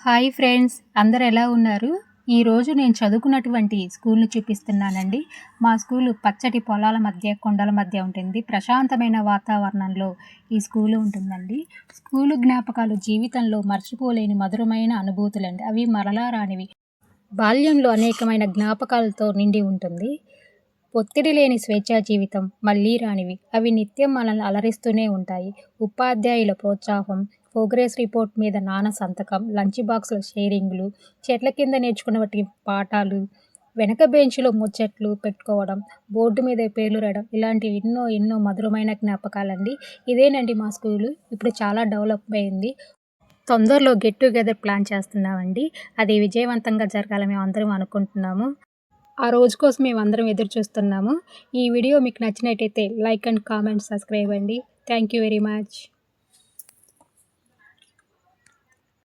Hi friends, అందరు ఎలా ఉన్నారు? ఈరోజు నేను చదువుకున్నటువంటి స్కూల్‌ని చూపిస్తున్నానండి. మా స్కూలు పచ్చటి పొలాల మధ్య, కొండల మధ్య ఉంటుంది. ప్రశాంతమైన వాతావరణంలో ఈ స్కూలు ఉంటుందండి. స్కూలు జ్ఞాపకాలు జీవితంలో మర్చిపోలేని మధురమైన అనుభూతులండి. అవి మరలా రానివి. బాల్యంలో అనేకమైన జ్ఞాపకాలతో నిండి ఉంటుంది. ఒత్తిడి లేని స్వేచ్ఛా జీవితం మళ్ళీ రానివి. అవి నిత్యం మనల్ని అలరిస్తూనే ఉంటాయి. ఉపాధ్యాయుల ప్రోత్సాహం, ప్రోగ్రెస్ రిపోర్ట్ మీద నాన్న సంతకం, లంచ్ బాక్స్‌ల షేరింగ్‌లు, చెట్ల కింద నేర్చుకున్నటి పాఠాలు, వెనక బెంచ్‌లో ముచ్చట్లు పెట్టుకోవడం, బోర్డు మీద పేర్లు రాయడం ఇలాంటివి ఎన్నో ఎన్నో మధురమైన జ్ఞాపకాలండి. ఇదేనండి మా స్కూలు. ఇప్పుడు చాలా డెవలప్ అయింది. తొందరలో గెట్ టుగెదర్ ప్లాన్ చేస్తున్నామండి. అది విజయవంతంగా జరగాలని మేమందరం అనుకుంటున్నాము. ఆ రోజు కోసం మేమందరం ఎదురు చూస్తున్నాము. ఈ వీడియో మీకు నచ్చినట్టయితే లైక్ అండ్ కామెంట్, సబ్స్క్రైబ్ అండి. Thank you very much.